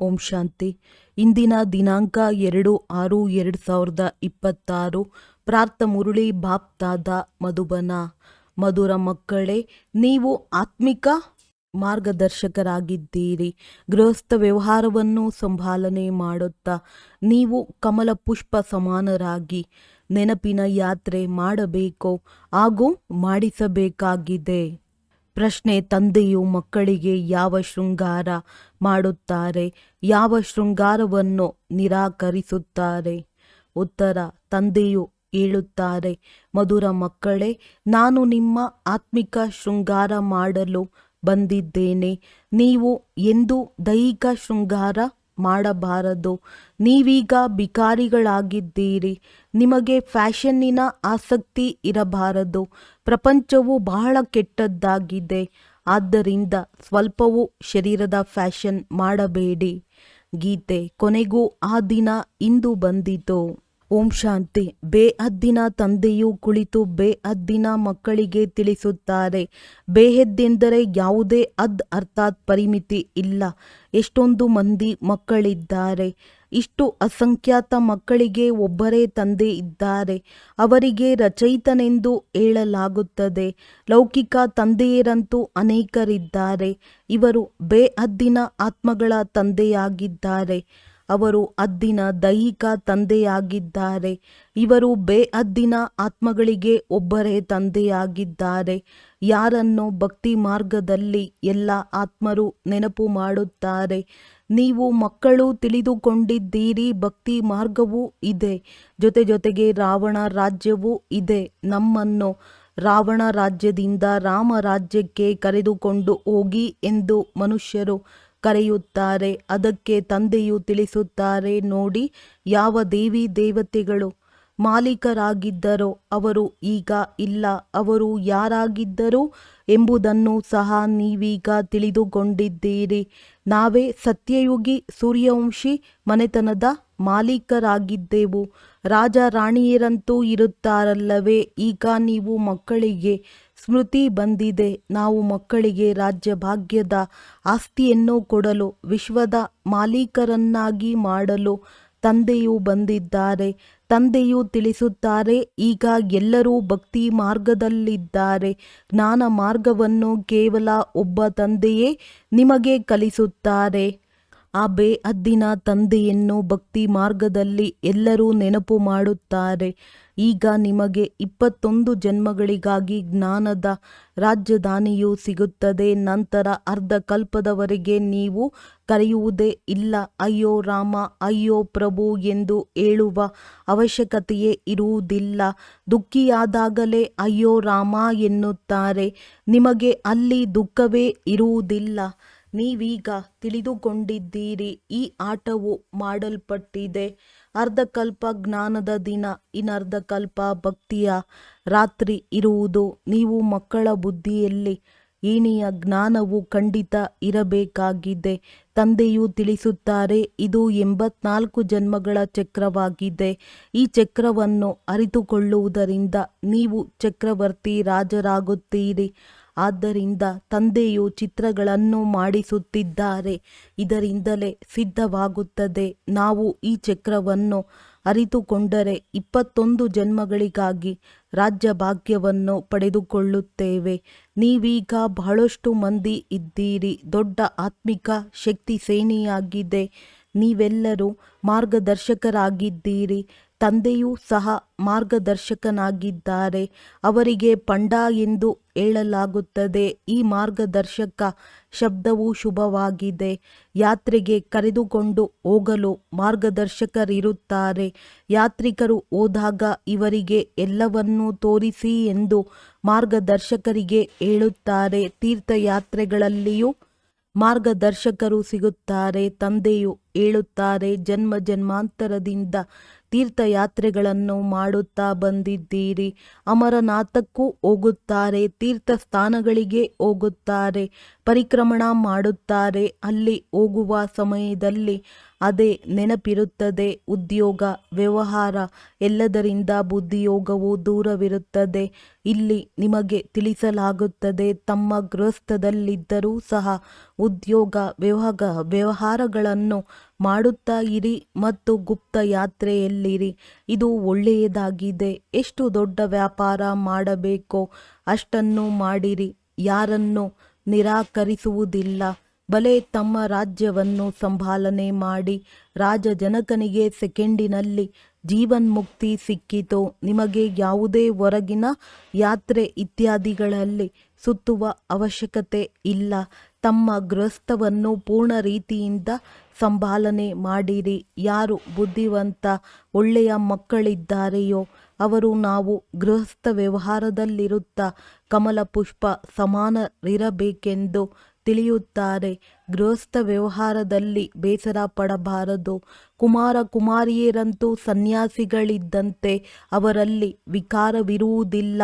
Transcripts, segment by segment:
ಓಂ ಶಾಂತಿ. ಇಂದಿನ ದಿನಾಂಕ 2/6/2026. ಪ್ರಾರ್ಥ ಮುರಳಿ ಬಾಪ್ತಾದ ಮಧುಬನ. ಮಧುರ ಮಕ್ಕಳೇ, ನೀವು ಆತ್ಮಿಕ ಮಾರ್ಗದರ್ಶಕರಾಗಿದ್ದೀರಿ. ಗೃಹಸ್ಥ ವ್ಯವಹಾರವನ್ನು ಸಂಭಾಲನೆ ಮಾಡುತ್ತಾ ನೀವು ಕಮಲ ಪುಷ್ಪ ಸಮಾನರಾಗಿ ನೆನಪಿನ ಯಾತ್ರೆ ಮಾಡಬೇಕು ಹಾಗೂ ಮಾಡಿಸಬೇಕಾಗಿದೆ. ಪ್ರಶ್ನೆ: ತಂದೆಯು ಮಕ್ಕಳಿಗೆ ಯಾವ ಶೃಂಗಾರ ಮಾಡುತ್ತಾರೆ, ಯಾವ ಶೃಂಗಾರವನ್ನು ನಿರಾಕರಿಸುತ್ತಾರೆ? ಉತ್ತರ: ತಂದೆಯು ಹೇಳುತ್ತಾರೆ, ಮಧುರ ಮಕ್ಕಳೇ, ನಾನು ನಿಮ್ಮ ಆತ್ಮಿಕ ಶೃಂಗಾರ ಮಾಡಲು ಬಂದಿದ್ದೇನೆ. ನೀವು ಎಂದೂ ದೈಹಿಕ ಶೃಂಗಾರ ಮಾಡಬಾರದು. ನೀವೀಗ ಭಿಕಾರಿಗಳಾಗಿದ್ದೀರಿ. ನಿಮಗೆ ಫ್ಯಾಷನ್ನಿನ ಆಸಕ್ತಿ ಇರಬಾರದು. ಪ್ರಪಂಚವು ಬಹಳ ಕೆಟ್ಟದ್ದಾಗಿದೆ. ಆದ್ದರಿಂದ ಸ್ವಲ್ಪವೂ ಶರೀರದ ಫ್ಯಾಷನ್ ಮಾಡಬೇಡಿ. ಗೀತೆ. ಕೊನೆಗೂ ಆ ದಿನ ಇಂದು ಬಂದಿತು. ಓಂ ಶಾಂತಿ. ಬೇಹದ್ದಿನ ತಂದೆಯು ಕುಳಿತು ಬೇಹದ್ದಿನ ಮಕ್ಕಳಿಗೆ ತಿಳಿಸುತ್ತಾರೆ. ಬೇಹದ್ದೆಂದರೆ ಯಾವುದೇ ಹದ್ ಅರ್ಥಾತ್ ಪರಿಮಿತಿ ಇಲ್ಲ. ಎಷ್ಟೊಂದು ಮಂದಿ ಮಕ್ಕಳಿದ್ದಾರೆ. ಇಷ್ಟು ಅಸಂಖ್ಯಾತ ಮಕ್ಕಳಿಗೆ ಒಬ್ಬರೇ ತಂದೆ ಇದ್ದಾರೆ. ಅವರಿಗೆ ರಚಯಿತನೆಂದು ಹೇಳಲಾಗುತ್ತದೆ. ಲೌಕಿಕ ತಂದೆಯರಂತೂ ಅನೇಕರಿದ್ದಾರೆ. ಇವರು ಬೇಹದ್ದಿನ ಆತ್ಮಗಳ ತಂದೆಯಾಗಿದ್ದಾರೆ. ಅವರು ಹದ್ದಿನ ದೈಹಿಕ ತಂದೆಯಾಗಿದ್ದಾರೆ. ಇವರು ಬೇಹದ್ದಿನ ಆತ್ಮಗಳಿಗೆ ಒಬ್ಬರೇ ತಂದೆಯಾಗಿದ್ದಾರೆ. ಯಾರನ್ನು ಭಕ್ತಿ ಮಾರ್ಗದಲ್ಲಿ ಎಲ್ಲ ಆತ್ಮರು ನೆನಪು ಮಾಡುತ್ತಾರೆ. ನೀವು ಮಕ್ಕಳು ತಿಳಿದುಕೊಂಡಿದ್ದೀರಿ, ಭಕ್ತಿ ಮಾರ್ಗವೂ ಇದೆ, ಜೊತೆಗೆ ರಾವಣ ರಾಜ್ಯವೂ ಇದೆ. ನಮ್ಮನ್ನು ರಾವಣ ರಾಜ್ಯದಿಂದ ರಾಮ ರಾಜ್ಯಕ್ಕೆ ಕರೆದುಕೊಂಡು ಹೋಗಿ ಎಂದು ಮನುಷ್ಯರು ಕರೆಯುತ್ತಾರೆ. ಅದಕ್ಕೆ ತಂದೆಯು ತಿಳಿಸುತ್ತಾರೆ, ನೋಡಿ, ಯಾವ ದೇವಿ ದೇವತೆಗಳು ಮಾಲೀಕರಾಗಿದ್ದರೋ ಅವರು ಈಗ ಇಲ್ಲ. ಅವರು ಯಾರಾಗಿದ್ದರು ಎಂಬುದನ್ನು ಸಹ ನೀವೀಗ ತಿಳಿದುಕೊಂಡಿದ್ದೀರಿ. ನಾವೇ ಸತ್ಯಯುಗಿ ಸೂರ್ಯವಂಶಿ ಮನೆತನದ ಮಾಲೀಕರಾಗಿದ್ದೆವು. ರಾಜ ರಾಣಿಯರಂತೂ ಇರುತ್ತಾರಲ್ಲವೇ? ಈಗ ನೀವು ಮಕ್ಕಳಿಗೆ ಸ್ಮೃತಿ ಬಂದಿದೆ. ನಾವು ಮಕ್ಕಳಿಗೆ ರಾಜ್ಯ ಭಾಗ್ಯದ ಆಸ್ತಿಯನ್ನು ಕೊಡಲು, ವಿಶ್ವದ ಮಾಲೀಕರನ್ನಾಗಿ ಮಾಡಲು ತಂದೆಯು ಬಂದಿದ್ದಾರೆ. ತಂದೆಯು ತಿಳಿಸುತ್ತಾರೆ, ಈಗ ಎಲ್ಲರೂ ಭಕ್ತಿ ಮಾರ್ಗದಲ್ಲಿದ್ದಾರೆ. ಜ್ಞಾನ ಮಾರ್ಗವನ್ನು ಕೇವಲ ಒಬ್ಬ ತಂದೆಯೇ ನಿಮಗೆ ಕಲಿಸುತ್ತಾರೆ. ಆ ಬೇಹದ್ದಿನ ತಂದೆಯನ್ನು ಭಕ್ತಿ ಮಾರ್ಗದಲ್ಲಿ ಎಲ್ಲರೂ ನೆನಪು ಮಾಡುತ್ತಾರೆ. ಈಗ ನಿಮಗೆ 21 ಜನ್ಮಗಳಿಗಾಗಿ ಜ್ಞಾನದ ರಾಜಧಾನಿಯು ಸಿಗುತ್ತದೆ. ನಂತರ ಅರ್ಧ ಕಲ್ಪದವರೆಗೆ ನೀವು ಕರೆಯುವುದೇ ಇಲ್ಲ. ಅಯ್ಯೋ ರಾಮ, ಅಯ್ಯೋ ಪ್ರಭು ಎಂದು ಹೇಳುವ ಅವಶ್ಯಕತೆಯೇ ಇರುವುದಿಲ್ಲ. ದುಃಖಿಯಾದಾಗಲೇ ಅಯ್ಯೋ ರಾಮ ಎನ್ನುತ್ತಾರೆ. ನಿಮಗೆ ಅಲ್ಲಿ ದುಃಖವೇ ಇರುವುದಿಲ್ಲ. ನೀವೀಗ ತಿಳಿದುಕೊಂಡಿದ್ದೀರಿ, ಈ ಆಟವು ಮಾಡಲ್ಪಟ್ಟಿದೆ. ಅರ್ಧಕಲ್ಪ ಜ್ಞಾನದ ದಿನ, ಇನ್ನರ್ಧಕಲ್ಪ ಭಕ್ತಿಯ ರಾತ್ರಿ ಇರುವುದು. ನೀವು ಮಕ್ಕಳ ಬುದ್ಧಿಯಲ್ಲಿ ಏಣಿಯ ಜ್ಞಾನವು ಖಂಡಿತ ಇರಬೇಕಾಗಿದೆ. ತಂದೆಯು ತಿಳಿಸುತ್ತಾರೆ, ಇದು 84 ಜನ್ಮಗಳ ಚಕ್ರವಾಗಿದೆ. ಈ ಚಕ್ರವನ್ನು ಅರಿತುಕೊಳ್ಳುವುದರಿಂದ ನೀವು ಚಕ್ರವರ್ತಿ ರಾಜರಾಗುತ್ತೀರಿ. ಆದ್ದರಿಂದ ತಂದೆಯು ಚಿತ್ರಗಳನ್ನು ಮಾಡಿಸುತ್ತಿದ್ದಾರೆ. ಇದರಿಂದಲೇ ಸಿದ್ಧವಾಗುತ್ತದೆ. ನಾವು ಈ ಚಕ್ರವನ್ನು ಅರಿತುಕೊಂಡರೆ 21 ಜನ್ಮಗಳಿಗಾಗಿ ರಾಜ್ಯ ಭಾಗ್ಯವನ್ನು ಪಡೆದುಕೊಳ್ಳುತ್ತೇವೆ. ನೀವೀಗ ಬಹಳಷ್ಟು ಮಂದಿ ಇದ್ದೀರಿ. ದೊಡ್ಡ ಆತ್ಮಿಕ ಶಕ್ತಿ ಸೇನೆಯಾಗಿದೆ. ನೀವೆಲ್ಲರೂ ಮಾರ್ಗದರ್ಶಕರಾಗಿದ್ದೀರಿ. ತಂದೆಯೂ ಸಹ ಮಾರ್ಗದರ್ಶಕನಾಗಿದ್ದಾರೆ. ಅವರಿಗೆ ಪಂಡ ಎಂದು ಹೇಳಲಾಗುತ್ತದೆ. ಈ ಮಾರ್ಗದರ್ಶಕ ಶಬ್ದವು ಶುಭವಾಗಿದೆ. ಯಾತ್ರೆಗೆ ಕರೆದುಕೊಂಡು ಹೋಗಲು ಮಾರ್ಗದರ್ಶಕರಿರುತ್ತಾರೆ. ಯಾತ್ರಿಕರು ಹೋದಾಗ ಇವರಿಗೆ ಎಲ್ಲವನ್ನೂ ತೋರಿಸಿ ಎಂದು ಮಾರ್ಗದರ್ಶಕರಿಗೆ ಹೇಳುತ್ತಾರೆ. ತೀರ್ಥಯಾತ್ರೆಗಳಲ್ಲಿಯೂ ಮಾರ್ಗದರ್ಶಕರು ಸಿಗುತ್ತಾರೆ. ತಂದೆಯು ಹೇಳುತ್ತಾರೆ, ಜನ್ಮ ಜನ್ಮಾಂತರದಿಂದ ತೀರ್ಥಯಾತ್ರೆಗಳನ್ನು ಮಾಡುತ್ತಾ ಬಂದಿದ್ದೀರಿ. ಅಮರನಾಥಕ್ಕೂ ಹೋಗುತ್ತಾರೆ, ತೀರ್ಥ ಸ್ಥಾನಗಳಿಗೆ ಹೋಗುತ್ತಾರೆ, ಪರಿಕ್ರಮಣ ಮಾಡುತ್ತಾರೆ. ಅಲ್ಲಿ ಹೋಗುವ ಸಮಯದಲ್ಲಿ ಅದೇ ನೆನಪಿರುತ್ತದೆ. ಉದ್ಯೋಗ, ವ್ಯವಹಾರ ಎಲ್ಲದರಿಂದ ಬುದ್ಧಿಯೋಗವು ದೂರವಿರುತ್ತದೆ. ಇಲ್ಲಿ ನಿಮಗೆ ತಿಳಿಸಲಾಗುತ್ತದೆ, ತಮ್ಮ ಗೃಹಸ್ಥದಲ್ಲಿದ್ದರೂ ಸಹ ಉದ್ಯೋಗ ವ್ಯವಹಾರಗಳನ್ನು ಮಾಡುತ್ತಾ ಇರಿ ಮತ್ತು ಗುಪ್ತ ಯಾತ್ರೆಯಲ್ಲಿರಿ. ಇದು ಒಳ್ಳೆಯದಾಗಿದೆ. ಎಷ್ಟು ದೊಡ್ಡ ವ್ಯಾಪಾರ ಮಾಡಬೇಕೋ ಅಷ್ಟನ್ನು ಮಾಡಿರಿ. ಯಾರನ್ನು ನಿರಾಕರಿಸುವುದಿಲ್ಲ. ಬಲೆ ತಮ್ಮ ರಾಜ್ಯವನ್ನು ಸಂಭಾಲನೆ ಮಾಡಿ. ರಾಜ ಜನಕನಿಗೆ ಸೆಕೆಂಡಿನಲ್ಲಿ ಜೀವನ್ಮುಕ್ತಿ ಸಿಕ್ಕಿತು. ನಿಮಗೆ ಯಾವುದೇ ಹೊರಗಿನ ಯಾತ್ರೆ ಇತ್ಯಾದಿಗಳಲ್ಲಿ ಸುತ್ತುವ ಅವಶ್ಯಕತೆ ಇಲ್ಲ. ತಮ್ಮ ಗೃಹಸ್ಥವನ್ನು ಪೂರ್ಣ ರೀತಿಯಿಂದ ಸಂಭಾಲನೆ ಮಾಡಿರಿ. ಯಾರು ಬುದ್ಧಿವಂತ ಒಳ್ಳೆಯ ಮಕ್ಕಳಿದ್ದಾರೆಯೋ ಅವರು ನಾವು ಗೃಹಸ್ಥ ವ್ಯವಹಾರದಲ್ಲಿರುತ್ತಾ ಕಮಲ ಪುಷ್ಪ ಸಮಾನರಿರಬೇಕೆಂದು ತಿಳಿಯುತ್ತಾರೆ. ಗೃಹಸ್ಥ ವ್ಯವಹಾರದಲ್ಲಿ ಬೇಸರ ಪಡಬಾರದು. ಕುಮಾರ ಕುಮಾರಿಯರಂತೂ ಸನ್ಯಾಸಿಗಳಿದ್ದಂತೆ ಅವರಲ್ಲಿ ವಿಕಾರವಿರುವುದಿಲ್ಲ.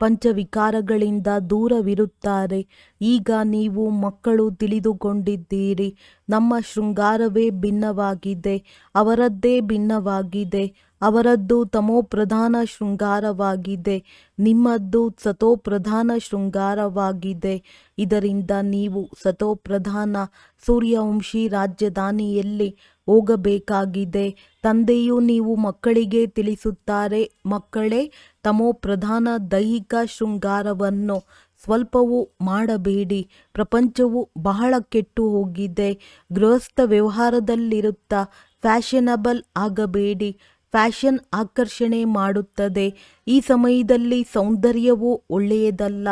ಪಂಚವಿಕಾರಗಳಿಂದ ದೂರವಿರುತ್ತಾರೆ. ಈಗ ನೀವು ಮಕ್ಕಳು ತಿಳಿದುಕೊಂಡಿದ್ದೀರಿ. ನಮ್ಮ ಶೃಂಗಾರವೇ ಭಿನ್ನವಾಗಿದೆ, ಅವರದ್ದೇ ಭಿನ್ನವಾಗಿದೆ. ಅವರದ್ದು ತಮೋಪ್ರಧಾನ ಶೃಂಗಾರವಾಗಿದೆ, ನಿಮ್ಮದ್ದು ಸತೋಪ್ರಧಾನ ಶೃಂಗಾರವಾಗಿದೆ. ಇದರಿಂದ ನೀವು ಸತೋಪ್ರಧಾನ ಸೂರ್ಯವಂಶಿ ರಾಜಧಾನಿಯಲ್ಲಿ ಹೋಗಬೇಕಾಗಿದೆ. ತಂದೆಯು ನೀವು ಮಕ್ಕಳಿಗೆ ತಿಳಿಸುತ್ತಾರೆ, ಮಕ್ಕಳೇ, ತಮೋಪ್ರಧಾನ ದೈಹಿಕ ಶೃಂಗಾರವನ್ನು ಸ್ವಲ್ಪವೂ ಮಾಡಬೇಡಿ. ಪ್ರಪಂಚವು ಬಹಳ ಕೆಟ್ಟು ಹೋಗಿದೆ. ಗೃಹಸ್ಥ ವ್ಯವಹಾರದಲ್ಲಿರುತ್ತಾ ಫ್ಯಾಷನಬಲ್ ಆಗಬೇಡಿ. ಫ್ಯಾಷನ್ ಆಕರ್ಷಣೆ ಮಾಡುತ್ತದೆ. ಈ ಸಮಯದಲ್ಲಿ ಸೌಂದರ್ಯವು ಒಳ್ಳೆಯದಲ್ಲ.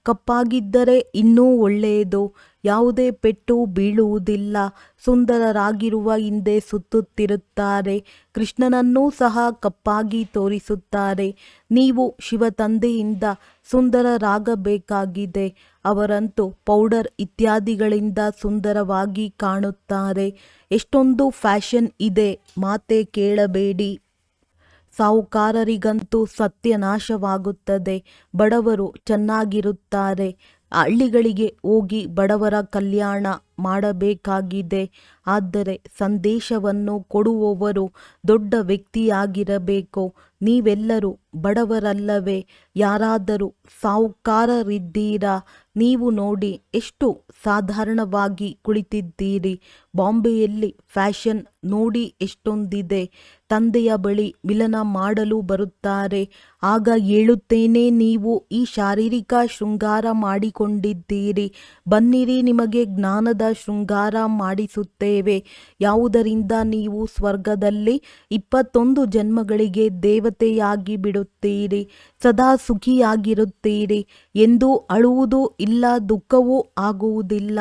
ಕಪ್ಪಾಗಿದ್ದರೆ ಇನ್ನೂ ಒಳ್ಳೆಯದು. ಯಾವುದೇ ಪೆಟ್ಟು ಬೀಳುವುದಿಲ್ಲ. ಸುಂದರರಾಗಿರುವ ಹಿಂದೆ ಸುತ್ತುತ್ತಿರುತ್ತಾರೆ. ಕೃಷ್ಣನನ್ನೂ ಸಹ ಕಪ್ಪಾಗಿ ತೋರಿಸುತ್ತಾರೆ. ನೀವು ಶಿವತಂದೆಯಿಂದ ಸುಂದರರಾಗಬೇಕಾಗಿದೆ. ಅವರಂತೂ ಪೌಡರ್ ಇತ್ಯಾದಿಗಳಿಂದ ಸುಂದರವಾಗಿ ಕಾಣುತ್ತಾರೆ. ಎಷ್ಟೊಂದು ಫ್ಯಾಷನ್ ಇದೆ, ಮಾತೇ ಕೇಳಬೇಡಿ. ಸಾಹುಕಾರರಿಗಂತೂ ಸತ್ಯನಾಶವಾಗುತ್ತದೆ. ಬಡವರು ಚೆನ್ನಾಗಿರುತ್ತಾರೆ. ಹಳ್ಳಿಗಳಿಗೆ ಹೋಗಿ ಬಡವರ ಕಲ್ಯಾಣ ಮಾಡಬೇಕಾಗಿದೆ. ಆದರೆ ಸಂದೇಶವನ್ನು ಕೊಡುವವರು ದೊಡ್ಡ ವ್ಯಕ್ತಿಯಾಗಿರಬೇಕು. ನೀವೆಲ್ಲರೂ ಬಡವರಲ್ಲವೇ? ಯಾರಾದರೂ ಸಾಹುಕಾರರಿದ್ದೀರಾ? ನೀವು ನೋಡಿ ಎಷ್ಟು ಸಾಧಾರಣವಾಗಿ ಕುಳಿತಿದ್ದೀರಿ. ಬಾಂಬೆಯಲ್ಲಿ ಫ್ಯಾಷನ್ ನೋಡಿ ಎಷ್ಟೊಂದಿದೆ. ತಂದೆಯ ಬಳಿ ಮಿಲನ ಮಾಡಲು ಬರುತ್ತಾರೆ. ಆಗ ಹೇಳುತ್ತೇನೆ, ನೀವು ಈ ಶಾರೀರಿಕ ಶೃಂಗಾರ ಮಾಡಿಕೊಂಡಿದ್ದೀರಿ. ಬನ್ನಿರಿ, ನಿಮಗೆ ಜ್ಞಾನದ ಶೃಂಗಾರ ಮಾಡಿಸುತ್ತೇವೆ. ಯಾವುದರಿಂದ ನೀವು ಸ್ವರ್ಗದಲ್ಲಿ 21 ಜನ್ಮಗಳಿಗೆ ದೇವತೆಯಾಗಿ ಬಿಡುತ್ತೀರಿ. ಸದಾ ಸುಖಿಯಾಗಿರುತ್ತೀರಿ. ಎಂದೂ ಅಳುವುದೂ ಇಲ್ಲ, ದುಃಖವೂ ಆಗುವುದಿಲ್ಲ.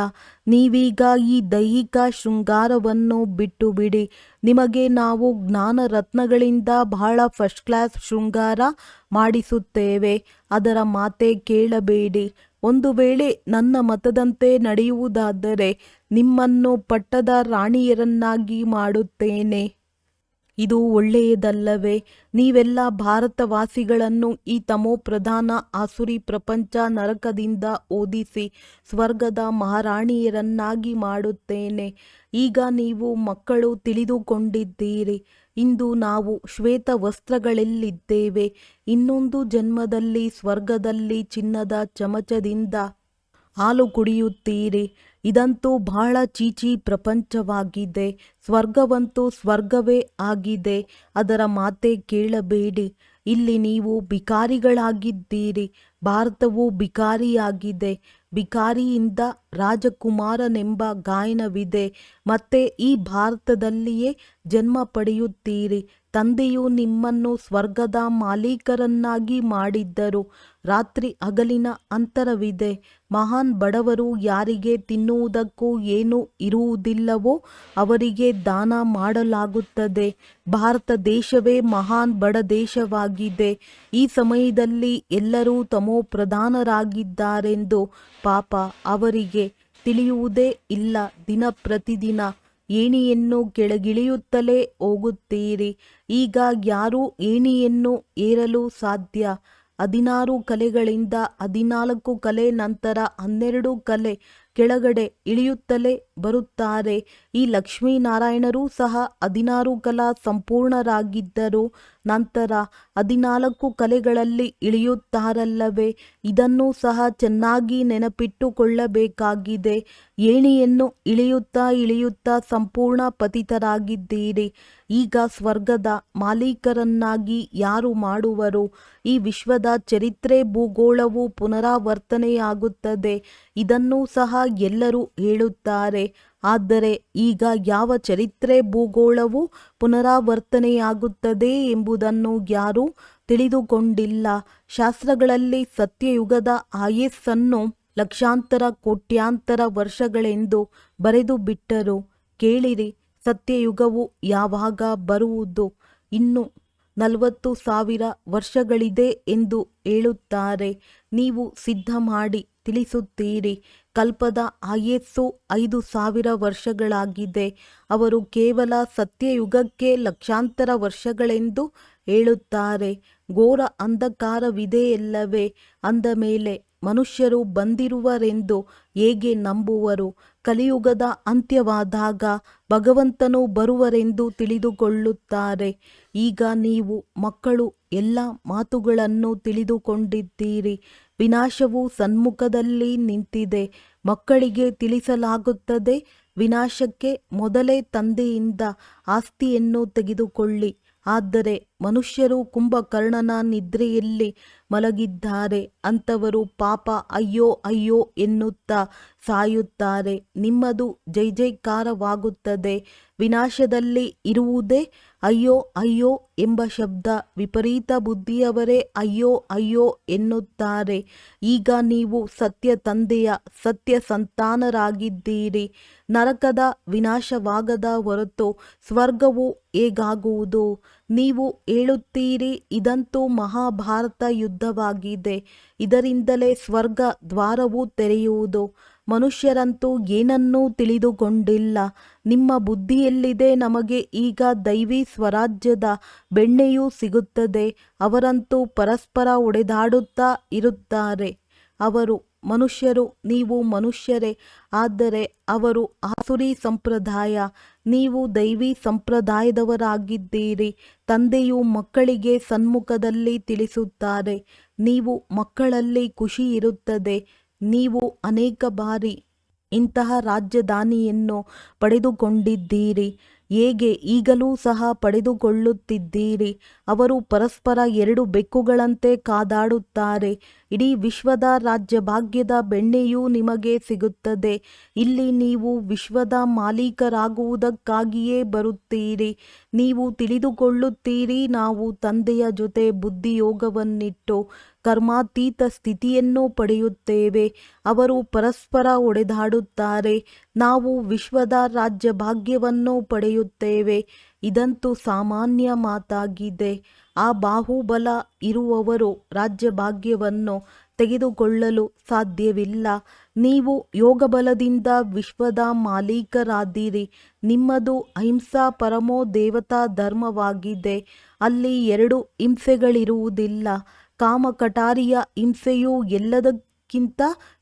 ನೀವೀಗ ಈ ದೈಹಿಕ ಶೃಂಗಾರವನ್ನು ಬಿಟ್ಟು ಬಿಡಿ. ನಿಮಗೆ ನಾವು ಜ್ಞಾನ ರತ್ನಗಳಿಂದ ಬಹಳ ಫಸ್ಟ್ ಕ್ಲಾಸ್ ಶೃಂಗಾರ ಮಾಡಿಸುತ್ತೇವೆ. ಅದರ ಮಾತೇ ಕೇಳಬೇಡಿ. ಒಂದು ವೇಳೆ ನನ್ನ ಮತದಂತೆ ನಡೆಯುವುದಾದರೆ ನಿಮ್ಮನ್ನು ಪಟ್ಟದ ರಾಣಿಯರನ್ನಾಗಿ ಮಾಡುತ್ತೇನೆ. ಇದು ಒಳ್ಳೆಯದಲ್ಲವೇ? ನೀವೆಲ್ಲ ಭಾರತವಾಸಿಗಳನ್ನು ಈ ತಮೋಪ್ರಧಾನ ಆಸುರಿ ಪ್ರಪಂಚ ನರಕದಿಂದ ಓದಿಸಿ ಸ್ವರ್ಗದ ಮಹಾರಾಣಿಯರನ್ನಾಗಿ ಮಾಡುತ್ತೇನೆ. ಈಗ ನೀವು ಮಕ್ಕಳು ತಿಳಿದುಕೊಂಡಿದ್ದೀರಿ. ಇಂದು ನಾವು ಶ್ವೇತ ವಸ್ತ್ರಗಳಲ್ಲಿದ್ದೇವೆ. ಇನ್ನೊಂದು ಜನ್ಮದಲ್ಲಿ ಸ್ವರ್ಗದಲ್ಲಿ ಚಿನ್ನದ ಚಮಚದಿಂದ ಹಾಲು ಕುಡಿಯುತ್ತೀರಿ. ಇದಂತೂ ಬಹಳ ಚೀಚಿ ಪ್ರಪಂಚವಾಗಿದೆ. ಸ್ವರ್ಗವಂತೂ ಸ್ವರ್ಗವೇ ಆಗಿದೆ. ಅದರ ಮಾತೇ ಕೇಳಬೇಡಿ. ಇಲ್ಲಿ ನೀವು ಭಿಕಾರಿಗಳಾಗಿದ್ದೀರಿ. ಭಾರತವು ಭಿಕಾರಿಯಾಗಿದೆ. ಭಿಕಾರಿಯಿಂದ ರಾಜಕುಮಾರನೆಂಬ ಗಾಯನವಿದೆ. ಮತ್ತೆ ಈ ಭಾರತದಲ್ಲಿಯೇ ಜನ್ಮ ಪಡೆಯುತ್ತೀರಿ. ತಂದೆಯು ನಿಮ್ಮನ್ನು ಸ್ವರ್ಗದ ಮಾಲೀಕರನ್ನಾಗಿ ಮಾಡಿದ್ದರು. ರಾತ್ರಿ ಹಗಲಿನ ಅಂತರವಿದೆ. ಮಹಾನ್ ಬಡವರು ಯಾರಿಗೆ ತಿನ್ನುವುದಕ್ಕೂ ಏನೂ ಇರುವುದಿಲ್ಲವೋ ಅವರಿಗೆ ದಾನ ಮಾಡಲಾಗುತ್ತದೆ. ಭಾರತ ದೇಶವೇ ಮಹಾನ್ ಬಡ ದೇಶವಾಗಿದೆ. ಈ ಸಮಯದಲ್ಲಿ ಎಲ್ಲರೂ ತಮೋಪ್ರಧಾನರಾಗಿದ್ದಾರೆಂದು ಪಾಪ ಅವರಿಗೆ ತಿಳಿಯುವುದೇ ಇಲ್ಲ. ದಿನ ಪ್ರತಿದಿನ ಏಣಿಯನ್ನು ಕೆಳಗಿಳಿಯುತ್ತಲೇ ಹೋಗುತ್ತೀರಿ. ಈಗ ಯಾರೂ ಏಣಿಯನ್ನು ಏರಲು ಸಾಧ್ಯ? 16 ಕಲೆಗಳಿಂದ 14 ಕಲೆ, ನಂತರ 12 ಕಲೆ ಕೆಳಗಡೆ ಇಳಿಯುತ್ತಲೇ ಬರುತ್ತಾರೆ. ಈ ಲಕ್ಷ್ಮೀನಾರಾಯಣರೂ ಸಹ 16 ಕಲಾ ಸಂಪೂರ್ಣರಾಗಿದ್ದರು. ನಂತರ 14 ಕಲೆಗಳಲ್ಲಿ ಇಳಿಯುತ್ತಾರಲ್ಲವೇ? ಇದನ್ನೂ ಸಹ ಚೆನ್ನಾಗಿ ನೆನಪಿಟ್ಟುಕೊಳ್ಳಬೇಕಾಗಿದೆ. ಏಣಿಯನ್ನು ಇಳಿಯುತ್ತಾ ಇಳಿಯುತ್ತಾ ಸಂಪೂರ್ಣ ಪತಿತರಾಗಿದ್ದೀರಿ. ಈಗ ಸ್ವರ್ಗದ ಮಾಲೀಕರನ್ನಾಗಿ ಯಾರು ಮಾಡುವರು? ಈ ವಿಶ್ವದ ಚರಿತ್ರೆ ಭೂಗೋಳವು ಪುನರಾವರ್ತನೆಯಾಗುತ್ತದೆ. ಇದನ್ನೂ ಸಹ ಎಲ್ಲರೂ ಹೇಳುತ್ತಾರೆ. ಆದರೆ ಈಗ ಯಾವ ಚರಿತ್ರೆ ಭೂಗೋಳವು ಪುನರಾವರ್ತನೆಯಾಗುತ್ತದೆ ಎಂಬುದನ್ನು ಯಾರೂ ತಿಳಿದುಕೊಂಡಿಲ್ಲ. ಶಾಸ್ತ್ರಗಳಲ್ಲಿ ಸತ್ಯಯುಗದ ಆಯಸ್ಸನ್ನು ಲಕ್ಷಾಂತರ ಕೋಟ್ಯಾಂತರ ವರ್ಷಗಳೆಂದು ಬರೆದು ಬಿಟ್ಟರು. ಕೇಳಿರಿ, ಸತ್ಯಯುಗವು ಯಾವಾಗ ಬರುವುದು? ಇನ್ನು 40,000 ವರ್ಷಗಳಿದೆ ಎಂದು ಹೇಳುತ್ತಾರೆ. ನೀವು ಸಿದ್ಧ ಮಾಡಿ ತಿಳಿಸುತ್ತೀರಿ. ಕಲ್ಪದ ಆಯಸ್ಸು 5,000 ವರ್ಷಗಳಾಗಿದೆ. ಅವರು ಕೇವಲ ಸತ್ಯಯುಗಕ್ಕೆ ಲಕ್ಷಾಂತರ ವರ್ಷಗಳೆಂದು ಹೇಳುತ್ತಾರೆ. ಘೋರ ಅಂಧಕಾರವಿದೆಯಲ್ಲವೇ? ಅಂದ ಮೇಲೆ ಮನುಷ್ಯರು ಬಂದಿರುವರೆಂದು ಹೇಗೆ ನಂಬುವರು? ಕಲಿಯುಗದ ಅಂತ್ಯವಾದಾಗ ಭಗವಂತನು ಬರುವರೆಂದು ತಿಳಿದುಕೊಳ್ಳುತ್ತಾರೆ. ಈಗ ನೀವು ಮಕ್ಕಳು ಎಲ್ಲ ಮಾತುಗಳನ್ನು ತಿಳಿದುಕೊಂಡಿದ್ದೀರಿ. ವಿನಾಶವು ಸನ್ಮುಖದಲ್ಲಿ ನಿಂತಿದೆ. ಮಕ್ಕಳಿಗೆ ತಿಳಿಸಲಾಗುತ್ತದೆ, ವಿನಾಶಕ್ಕೆ ಮೊದಲೇ ತಂದೆಯಿಂದ ಆಸ್ತಿಯನ್ನು ತೆಗೆದುಕೊಳ್ಳಿ. ಆದರೆ ಮನುಷ್ಯರು ಕುಂಭಕರ್ಣನ ನಿದ್ರೆಯಲ್ಲಿ ಮಲಗಿದ್ದಾರೆ. ಅಂಥವರು ಪಾಪ ಅಯ್ಯೋ ಅಯ್ಯೋ ಎನ್ನುತ್ತಾ ಸಾಯುತ್ತಾರೆ. ನಿಮ್ಮದು ಜೈ ಜೈಕಾರವಾಗುತ್ತದೆ. ವಿನಾಶದಲ್ಲಿ ಇರುವುದೇ ಅಯ್ಯೋ ಅಯ್ಯೋ ಎಂಬ ಶಬ್ದ. ವಿಪರೀತ ಬುದ್ಧಿಯವರೇ ಅಯ್ಯೋ ಅಯ್ಯೋ ಎನ್ನುತ್ತಾರೆ. ಈಗ ನೀವು ಸತ್ಯ ತಂದೆಯ ಸತ್ಯ ಸಂತಾನರಾಗಿದ್ದೀರಿ. ನರಕದ ವಿನಾಶವಾಗದ ಹೊರತು ಸ್ವರ್ಗವು ಹೇಗಾಗುವುದು? ನೀವು ಹೇಳುತ್ತೀರಿ, ಇದಂತೂ ಮಹಾಭಾರತ ಯುದ್ಧವಾಗಿದೆ, ಇದರಿಂದಲೇ ಸ್ವರ್ಗ ದ್ವಾರವು ತೆರೆಯುವುದು. ಮನುಷ್ಯರಂತೂ ಏನನ್ನೂ ತಿಳಿದುಕೊಂಡಿಲ್ಲ. ನಿಮ್ಮ ಬುದ್ಧಿಯಲ್ಲಿದೆ, ನಮಗೆ ಈಗ ದೈವಿ ಸ್ವರಾಜ್ಯದ ಬೆಣ್ಣೆಯೂ ಸಿಗುತ್ತದೆ. ಅವರಂತೂ ಪರಸ್ಪರ ಹೊಡೆದಾಡುತ್ತಾ ಇರುತ್ತಾರೆ. ಅವರು ಮನುಷ್ಯರು, ನೀವು ಮನುಷ್ಯರೇ. ಆದರೆ ಅವರು ಆಸುರಿ ಸಂಪ್ರದಾಯ, ನೀವು ದೈವಿ ಸಂಪ್ರದಾಯದವರಾಗಿದ್ದೀರಿ. ತಂದೆಯು ಮಕ್ಕಳಿಗೆ ಸನ್ಮುಖದಲ್ಲಿ ತಿಳಿಸುತ್ತಾರೆ. ನೀವು ಮಕ್ಕಳಲ್ಲಿ ಖುಷಿ ಇರುತ್ತದೆ. ನೀವು ಅನೇಕ ಬಾರಿ ಇಂತಹ ರಾಜಧಾನಿಯನ್ನು ಪಡೆದುಕೊಂಡಿದ್ದೀರಿ. ಹೇಗೆ ಈಗಲೂ ಸಹ ಪಡೆದುಕೊಳ್ಳುತ್ತಿದ್ದೀರಿ. ಅವರು ಪರಸ್ಪರ 2 ಬೆಕ್ಕುಗಳಂತೆ ಕಾದಾಡುತ್ತಾರೆ. ಇಡೀ ವಿಶ್ವದ ರಾಜ್ಯಭಾಗ್ಯದ ಬೆಣ್ಣೆಯೂ ನಿಮಗೆ ಸಿಗುತ್ತದೆ. ಇಲ್ಲಿ ನೀವು ವಿಶ್ವದ ಮಾಲೀಕರಾಗುವುದಕ್ಕಾಗಿಯೇ ಬರುತ್ತೀರಿ. ನೀವು ತಿಳಿದುಕೊಳ್ಳುತ್ತೀರಿ, ನಾವು ತಂದೆಯ ಜೊತೆ ಬುದ್ಧಿಯೋಗವನ್ನಿಟ್ಟು ಕರ್ಮಾತೀತ ಸ್ಥಿತಿಯನ್ನು ಪಡೆಯುತ್ತೇವೆ. ಅವರು ಪರಸ್ಪರ ಹೊಡೆದಾಡುತ್ತಾರೆ. ನಾವು ವಿಶ್ವದ ರಾಜ್ಯಭಾಗ್ಯವನ್ನು ಪಡೆಯುತ್ತೇವೆ. ಇದಂತೂ ಸಾಮಾನ್ಯ ಮಾತಾಗಿದೆ. ಆ ಬಾಹುಬಲ ಇರುವವರು ರಾಜ್ಯಭಾಗ್ಯವನ್ನು ತೆಗೆದುಕೊಳ್ಳಲು ಸಾಧ್ಯವಿಲ್ಲ. ನೀವು ಯೋಗಬಲದಿಂದ ವಿಶ್ವದ ಮಾಲೀಕರಾದಿರಿ. ನಿಮ್ಮದು ಅಹಿಂಸಾ ಪರಮೋ ದೇವತಾ ಧರ್ಮವಾಗಿದೆ. ಅಲ್ಲಿ 2 ಹಿಂಸೆಗಳಿರುವುದಿಲ್ಲ. ಕಾಮಕಟಾರಿಯ ಹಿಂಸೆಯು ಎಲ್ಲದಕ್ಕಿಂತ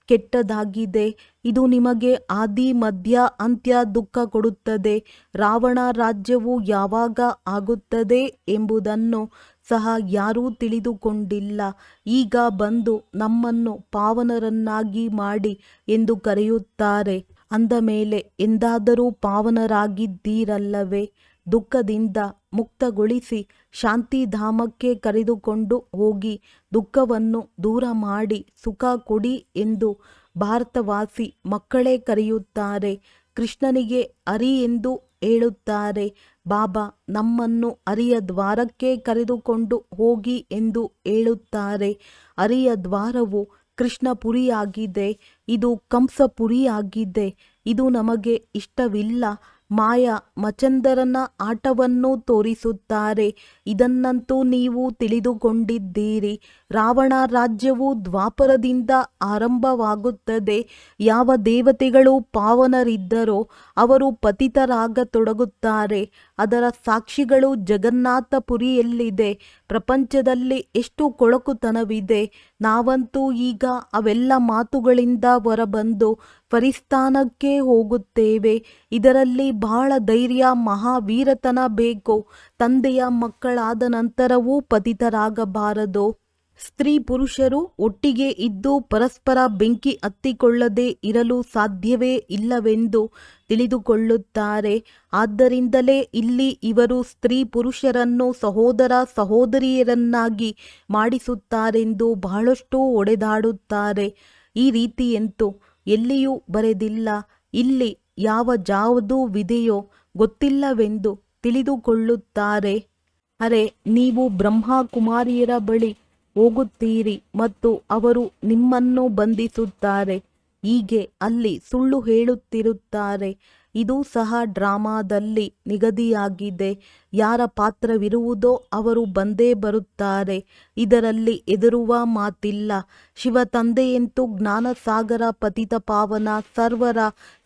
ಕೆಟ್ಟದಾಗಿದೆ. ಇದು ನಿಮಗೆ ಆದಿ ಮಧ್ಯ ಅಂತ್ಯ ದುಃಖ ಕೊಡುತ್ತದೆ. ರಾವಣ ರಾಜ್ಯವು ಯಾವಾಗ ಆಗುತ್ತದೆ ಎಂಬುದನ್ನು ಸಹ ಯಾರೂ ತಿಳಿದುಕೊಂಡಿಲ್ಲ. ಈಗ ಬಂದು ನಮ್ಮನ್ನು ಪಾವನರನ್ನಾಗಿ ಮಾಡಿ ಎಂದು ಕರೆಯುತ್ತಾರೆ. ಅಂದ ಮೇಲೆ ಎಂದಾದರೂ ಪಾವನರಾಗಿದ್ದೀರಲ್ಲವೇ? ದುಃಖದಿಂದ ಮುಕ್ತಗೊಳಿಸಿ ಶಾಂತಿಧಾಮಕ್ಕೆ ಕರೆದುಕೊಂಡು ಹೋಗಿ ದುಃಖವನ್ನು ದೂರ ಮಾಡಿ ಸುಖ ಕೊಡಿ ಎಂದು ಭಾರತವಾಸಿ ಮಕ್ಕಳೇ ಕರೆಯುತ್ತಾರೆ. ಕೃಷ್ಣನಿಗೆ ಹರಿ ಎಂದು ಹೇಳುತ್ತಾರೆ. ಬಾಬಾ ನಮ್ಮನ್ನು ಹರಿಯ ದ್ವಾರಕ್ಕೆ ಕರೆದುಕೊಂಡು ಹೋಗಿ ಎಂದು ಹೇಳುತ್ತಾರೆ. ಹರಿಯ ದ್ವಾರವು ಕೃಷ್ಣಪುರಿಯಾಗಿದೆ. ಇದು ಕಂಸಪುರಿಯಾಗಿದೆ. ಇದು ನಮಗೆ ಇಷ್ಟವಿಲ್ಲ. ಮಾಯಾ ಮಚಂದರನ ಆಟವನ್ನು ತೋರಿಸುತ್ತಾರೆ. ಇದನ್ನಂತೂ ನೀವು ತಿಳಿದುಕೊಂಡಿದ್ದೀರಿ. ರಾವಣ ರಾಜ್ಯವು ದ್ವಾಪರದಿಂದ ಆರಂಭವಾಗುತ್ತದೆ. ಯಾವ ದೇವತೆಗಳು ಪಾವನರಿದ್ದರೋ ಅವರು ಪತಿತರಾಗತೊಡಗುತ್ತಾರೆ. ಅದರ ಸಾಕ್ಷಿಗಳು ಜಗನ್ನಾಥಪುರಿಯಲ್ಲಿದೆ. ಪ್ರಪಂಚದಲ್ಲಿ ಎಷ್ಟು ಕೊಳಕುತನವಿದೆ. ನಾವಂತೂ ಈಗ ಅವೆಲ್ಲ ಮಾತುಗಳಿಂದ ಹೊರಬಂದು ಫರಿಸ್ತಾನಕ್ಕೆ ಹೋಗುತ್ತೇವೆ. ಇದರಲ್ಲಿ ಬಹಳ ಧೈರ್ಯ, ಮಹಾವೀರತನ ಬೇಕು. ತಂದೆಯ ಮಕ್ಕಳಾದ ನಂತರವೂ ಪತಿತರಾಗಬಾರದು. ಸ್ತ್ರೀ ಪುರುಷರು ಒಟ್ಟಿಗೆ ಇದ್ದು ಪರಸ್ಪರ ಬೆಂಕಿ ಹತ್ತಿಕೊಳ್ಳದೆ ಇರಲು ಸಾಧ್ಯವೇ ಇಲ್ಲವೆಂದು ತಿಳಿದುಕೊಳ್ಳುತ್ತಾರೆ. ಆದ್ದರಿಂದಲೇ ಇಲ್ಲಿ ಇವರು ಸ್ತ್ರೀ ಪುರುಷರನ್ನು ಸಹೋದರ ಸಹೋದರಿಯರನ್ನಾಗಿ ಮಾಡಿಸುತ್ತಾರೆಂದು ಬಹಳಷ್ಟು ಒಡೆದಾಡುತ್ತಾರೆ. ಈ ರೀತಿಯಂತೂ ಎಲ್ಲಿಯೂ ಬರೆದಿಲ್ಲ. ಇಲ್ಲಿ ಯಾವುದೂ ಗೊತ್ತಿಲ್ಲವೆಂದು ತಿಳಿದುಕೊಳ್ಳುತ್ತಾರೆ. ಅರೆ, ನೀವು ಬ್ರಹ್ಮಕುಮಾರಿಯರ ಬಳಿ ಹೋಗುತ್ತೀರಿ ಮತ್ತು ಅವರು ನಿಮ್ಮನ್ನು ಬಂಧಿಸುತ್ತಾರೆ. ಹೀಗೆ ಅಲ್ಲಿ ಸುಳ್ಳು ಹೇಳುತ್ತಿರುತ್ತಾರೆ. ಇದು ಸಹ ಡ್ರಾಮಾದಲ್ಲಿ ನಿಗದಿಯಾಗಿದೆ. ಯಾರ ಪಾತ್ರವಿರುವುದೋ ಅವರು ಬಂದೇ ಬರುತ್ತಾರೆ. ಇದರಲ್ಲಿ ಹೆದರುವ ಮಾತಿಲ್ಲ. ಶಿವ ತಂದೆಯಂತೂ ಜ್ಞಾನಸಾಗರ, ಪತಿತ ಪಾವನ, ಸರ್ವರ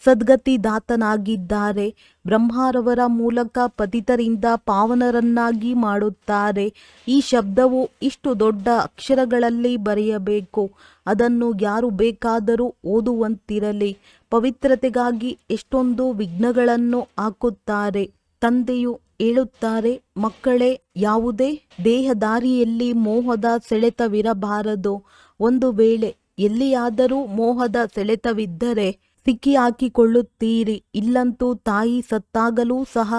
ಸದ್ಗತಿದಾತನಾಗಿದ್ದಾರೆ. ಬ್ರಹ್ಮರವರ ಮೂಲಕ ಪತಿತರಿಂದ ಪಾವನರನ್ನಾಗಿ ಮಾಡುತ್ತಾರೆ. ಈ ಶಬ್ದವು ಇಷ್ಟು ದೊಡ್ಡ ಅಕ್ಷರಗಳಲ್ಲಿ ಬರೆಯಬೇಕು. ಅದನ್ನು ಯಾರು ಬೇಕಾದರೂ ಓದುವಂತಿರಲಿ. ಪವಿತ್ರತೆಗಾಗಿ ಎಷ್ಟೊಂದು ವಿಘ್ನಗಳನ್ನು ಹಾಕುತ್ತಾರೆ. ತಂದೆಯು ಹೇಳುತ್ತಾರೆ, ಮಕ್ಕಳೇ, ಯಾವುದೇ ದೇಹದಾರಿಯಲ್ಲಿ ಮೋಹದ ಸೆಳೆತವಿರಬಾರದು. ಒಂದು ವೇಳೆ ಎಲ್ಲಿಯಾದರೂ ಮೋಹದ ಸೆಳೆತವಿದ್ದರೆ ಸಿಕ್ಕಿ ಹಾಕಿಕೊಳ್ಳುತ್ತೀರಿ. ಇಲ್ಲಂತೂ ತಾಯಿ ಸತ್ತಾಗಲೂ ಸಹ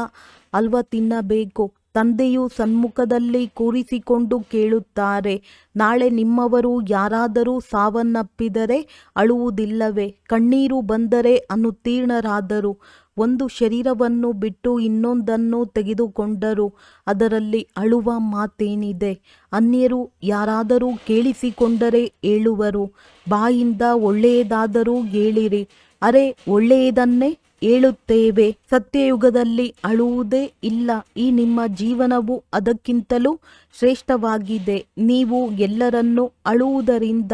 ಹಲ್ವ ತಿನ್ನಬೇಕು. ತಂದೆಯು ಸನ್ಮುಖದಲ್ಲಿ ಕೂರಿಸಿಕೊಂಡು ಕೇಳುತ್ತಾರೆ, ನಾಳೆ ನಿಮ್ಮವರು ಯಾರಾದರೂ ಸಾವನ್ನಪ್ಪಿದರೆ ಅಳುವುದಿಲ್ಲವೇ? ಕಣ್ಣೀರು ಬಂದರೆ ಅನುತ್ತೀರ್ಣರಾದರು. ಒಂದು ಶರೀರವನ್ನು ಬಿಟ್ಟು ಇನ್ನೊಂದನ್ನು ತೆಗೆದುಕೊಂಡರು. ಅದರಲ್ಲಿ ಅಳುವ ಮಾತೇನಿದೆ? ಅನ್ಯರು ಯಾರಾದರೂ ಕೇಳಿಸಿಕೊಂಡರೆ ಹೇಳುವರು, ಬಾಯಿಂದ ಒಳ್ಳೆಯದಾದರೂ ಹೇಳಿರಿ. ಅರೆ, ಒಳ್ಳೆಯದನ್ನೇ ಹೇಳುತ್ತೇವೆ. ಸತ್ಯಯುಗದಲ್ಲಿ ಅಳುವುದೇ ಇಲ್ಲ. ಈ ನಿಮ್ಮ ಜೀವನವು ಅದಕ್ಕಿಂತಲೂ ಶ್ರೇಷ್ಠವಾಗಿದೆ. ನೀವು ಎಲ್ಲರನ್ನೂ ಅಳುವುದರಿಂದ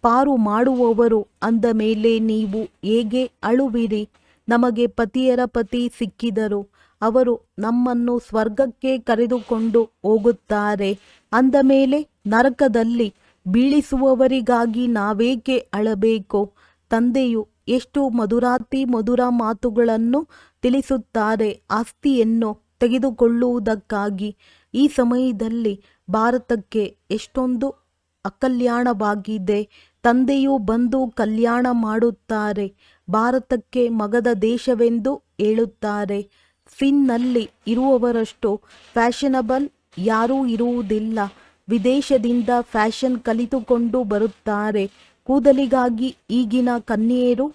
ಪಾರು ಮಾಡುವವರು ಅಂದ ಮೇಲೆ ನೀವು ಹೇಗೆ ಅಳುವಿರಿ? ನಮಗೆ ಪತಿಯರ ಪತಿ ಸಿಕ್ಕಿದರು. ಅವರು ನಮ್ಮನ್ನು ಸ್ವರ್ಗಕ್ಕೆ ಕರೆದುಕೊಂಡು ಹೋಗುತ್ತಾರೆ. ಅಂದ ಮೇಲೆ ನರಕದಲ್ಲಿ ಬೀಳಿಸುವವರಿಗಾಗಿ ನಾವೇಕೆ ಅಳಬೇಕು? ತಂದೆಯು ಎಷ್ಟು ಮಧುರಾತಿ ಮಧುರ ಮಾತುಗಳನ್ನು ತಿಳಿಸುತ್ತಾರೆ ಆಸ್ತಿಯನ್ನು ತೆಗೆದುಕೊಳ್ಳುವುದಕ್ಕಾಗಿ. ಈ ಸಮಯದಲ್ಲಿ ಭಾರತಕ್ಕೆ ಎಷ್ಟೊಂದು ಅಕಲ್ಯಾಣವಾಗಿದೆ. ತಂದೆಯು ಬಂದು ಕಲ್ಯಾಣ ಮಾಡುತ್ತಾರೆ. ಭಾರತಕ್ಕೆ ಮಗದ ದೇಶವೆಂದು ಹೇಳುತ್ತಾರೆ. ಸಿನ್ನಲ್ಲಿ ಇರುವವರಷ್ಟು ಫ್ಯಾಷನಬಲ್ ಯಾರೂ ಇರುವುದಿಲ್ಲ. ವಿದೇಶದಿಂದ ಫ್ಯಾಷನ್ ಕಲಿತುಕೊಂಡು ಬರುತ್ತಾರೆ. ಕೂದಲಿಗಾಗಿ ಈಗಿನ ಕನ್ಯೆಯರು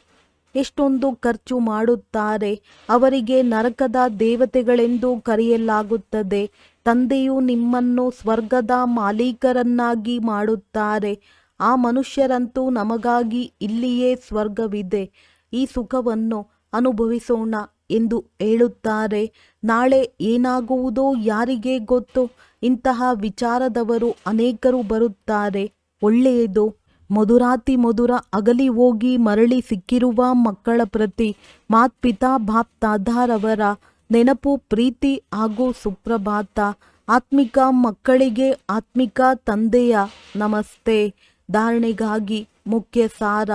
ಎಷ್ಟೊಂದು ಖರ್ಚು ಮಾಡುತ್ತಾರೆ. ಅವರಿಗೆ ನರಕದ ದೇವತೆಗಳೆಂದು ಕರೆಯಲಾಗುತ್ತದೆ. ತಂದೆಯು ನಿಮ್ಮನ್ನು ಸ್ವರ್ಗದ ಮಾಲೀಕರನ್ನಾಗಿ ಮಾಡುತ್ತಾರೆ. ಆ ಮನುಷ್ಯರಂತೂ ನಮಗಾಗಿ ಇಲ್ಲಿಯೇ ಸ್ವರ್ಗವಿದೆ, ಈ ಸುಖವನ್ನು ಅನುಭವಿಸೋಣ ಎಂದು ಹೇಳುತ್ತಾರೆ. ನಾಳೆ ಏನಾಗುವುದೋ ಯಾರಿಗೆ ಗೊತ್ತು? ಇಂತಹ ವಿಚಾರದವರು ಅನೇಕರು ಬರುತ್ತಾರೆ. ಒಳ್ಳೆಯದು. ಮಧುರಾತಿ ಮಧುರ ಅಗಲಿ ಹೋಗಿ ಮರಳಿ ಸಿಕ್ಕಿರುವ ಮಕ್ಕಳ ಪ್ರತಿ ಮಾತ್ಪಿತಾ ಬಾಪ್ ದಾದಾರವರ ನೆನಪು, ಪ್ರೀತಿ ಹಾಗೂ ಸುಪ್ರಭಾತ. ಆತ್ಮಿಕ ಮಕ್ಕಳಿಗೆ ಆತ್ಮಿಕ ತಂದೆಯ ನಮಸ್ತೆ. ಧಾರಣೆಗಾಗಿ ಮುಖ್ಯ ಸಾರ.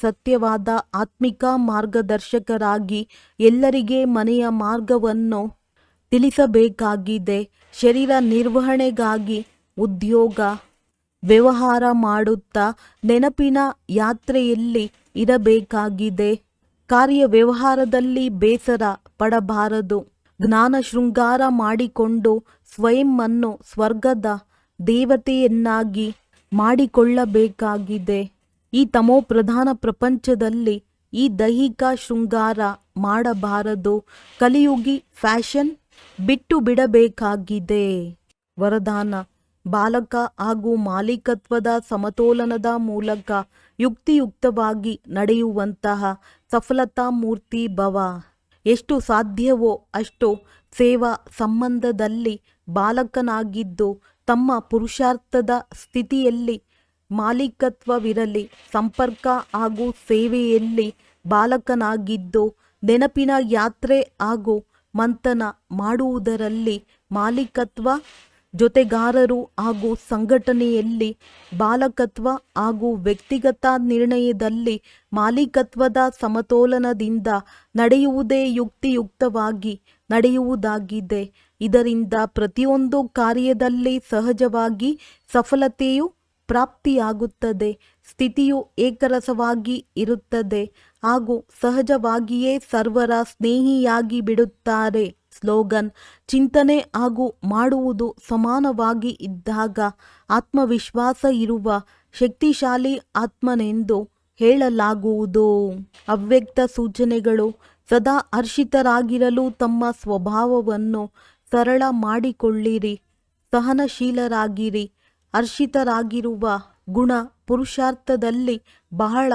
ಸತ್ಯವಾದ ಆತ್ಮಿಕ ಮಾರ್ಗದರ್ಶಕರಾಗಿ ಎಲ್ಲರಿಗೆ ಮನೆಯ ಮಾರ್ಗವನ್ನು ತಿಳಿಸಬೇಕಾಗಿದೆ. ಶರೀರ ನಿರ್ವಹಣೆಗಾಗಿ ಉದ್ಯೋಗ ವ್ಯವಹಾರ ಮಾಡುತ್ತಾ ನೆನಪಿನ ಯಾತ್ರೆಯಲ್ಲಿ ಇರಬೇಕಾಗಿದೆ. ಕಾರ್ಯ ವ್ಯವಹಾರದಲ್ಲಿ ಬೇಸರ ಪಡಬಾರದು. ಜ್ಞಾನ ಶೃಂಗಾರ ಮಾಡಿಕೊಂಡು ಸ್ವಯಂವನ್ನು ಸ್ವರ್ಗದ ದೇವತೆಯನ್ನಾಗಿ ಮಾಡಿಕೊಳ್ಳಬೇಕಾಗಿದೆ. ಈ ತಮೋಪ್ರಧಾನ ಪ್ರಪಂಚದಲ್ಲಿ ಈ ದೈಹಿಕ ಶೃಂಗಾರ ಮಾಡಬಾರದು. ಕಲಿಯುಗಿ ಫ್ಯಾಷನ್ ಬಿಟ್ಟು ಬಿಡಬೇಕಾಗಿದೆ. ವರದಾನ: ಬಾಲಕ ಹಾಗೂ ಮಾಲೀಕತ್ವದ ಸಮತೋಲನದ ಮೂಲಕ ಯುಕ್ತಿಯುಕ್ತವಾಗಿ ನಡೆಯುವಂತಹ ಸಫಲತಾ ಮೂರ್ತಿ ಭವ. ಎಷ್ಟು ಸಾಧ್ಯವೋ ಅಷ್ಟು ಸೇವಾ ಸಂಬಂಧದಲ್ಲಿ ಬಾಲಕನಾಗಿದ್ದು ತಮ್ಮ ಪುರುಷಾರ್ಥದ ಸ್ಥಿತಿಯಲ್ಲಿ ಮಾಲೀಕತ್ವವಿರಲಿ. ಸಂಪರ್ಕ ಹಾಗೂ ಸೇವೆಯಲ್ಲಿ ಬಾಲಕನಾಗಿದ್ದು ನೆನಪಿನ ಯಾತ್ರೆ ಹಾಗೂ ಮಂಥನ ಮಾಡುವುದರಲ್ಲಿ ಮಾಲೀಕತ್ವ ಜೊತೆಗಾರರು ಹಾಗೂ ಸಂಘಟನೆಯಲ್ಲಿ ಬಾಲಕತ್ವ ಹಾಗೂ ವ್ಯಕ್ತಿಗತ ನಿರ್ಣಯದಲ್ಲಿ ಮಾಲೀಕತ್ವದ ಸಮತೋಲನದಿಂದ ನಡೆಯುವುದೇ ಯುಕ್ತಿಯುಕ್ತವಾಗಿ ನಡೆಯುವುದಾಗಿದೆ. ಇದರಿಂದ ಪ್ರತಿಯೊಂದು ಕಾರ್ಯದಲ್ಲಿ ಸಹಜವಾಗಿ ಸಫಲತೆಯು ಪ್ರಾಪ್ತಿಯಾಗುತ್ತದೆ. ಸ್ಥಿತಿಯು ಏಕರಸವಾಗಿ ಇರುತ್ತದೆ ಹಾಗೂ ಸಹಜವಾಗಿಯೇ ಸರ್ವರ ಸ್ನೇಹಿಯಾಗಿ ಬಿಡುತ್ತಾರೆ. ಸ್ಲೋಗನ್: ಚಿಂತನೆ ಹಾಗೂ ಮಾಡುವುದು ಸಮಾನವಾಗಿ ಇದ್ದಾಗ ಆತ್ಮವಿಶ್ವಾಸ ಇರುವ ಶಕ್ತಿಶಾಲಿ ಆತ್ಮನೆಂದು ಹೇಳಲಾಗುವುದು. ಅವ್ಯಕ್ತ ಸೂಚನೆಗಳು: ಸದಾ ಹರ್ಷಿತರಾಗಿರಲು ತಮ್ಮ ಸ್ವಭಾವವನ್ನು ಸರಳ ಮಾಡಿಕೊಳ್ಳಿರಿ, ಸಹನಶೀಲರಾಗಿರಿ. ಹರ್ಷಿತರಾಗಿರುವ ಗುಣ ಪುರುಷಾರ್ಥದಲ್ಲಿ ಬಹಳ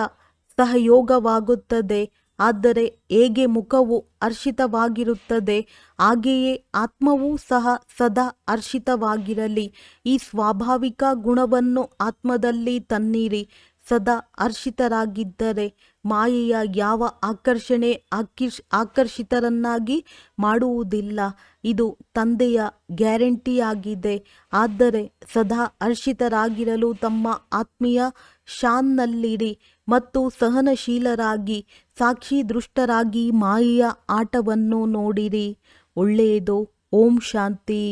ಸಹಯೋಗವಾಗುತ್ತದೆ. ಆದರೆ ಹೇಗೆ ಮುಖವು ಹರ್ಷಿತವಾಗಿರುತ್ತದೆ ಹಾಗೆಯೇ ಆತ್ಮವೂ ಸಹ ಸದಾ ಹರ್ಷಿತವಾಗಿರಲಿ. ಈ ಸ್ವಾಭಾವಿಕ ಗುಣವನ್ನು ಆತ್ಮದಲ್ಲಿ ತನ್ನಿರಿ. ಸದಾ ಹರ್ಷಿತರಾಗಿದ್ದರೆ ಮಾಯೆಯ ಯಾವ ಆಕರ್ಷಣೆ ಆಕರ್ಷಿತರನ್ನಾಗಿ ಮಾಡುವುದಿಲ್ಲ. ಇದು ತಂದೆಯ ಗ್ಯಾರಂಟಿಯಾಗಿದೆ. ಆದರೆ ಸದಾ ಹರ್ಷಿತರಾಗಿರಲು ತಮ್ಮ ಆತ್ಮೀಯ ಶಾನ್ನಲ್ಲಿರಿ ಮತ್ತು ಸಹನಶೀಲರಾಗಿ ಸಾಕ್ಷಿ ದೃಷ್ಟರಾಗಿ ಮಾಯೆಯ ಆಟವನ್ನು ನೋಡಿರಿ. ಒಳ್ಳೆಯದು. ಓಂ ಶಾಂತಿ.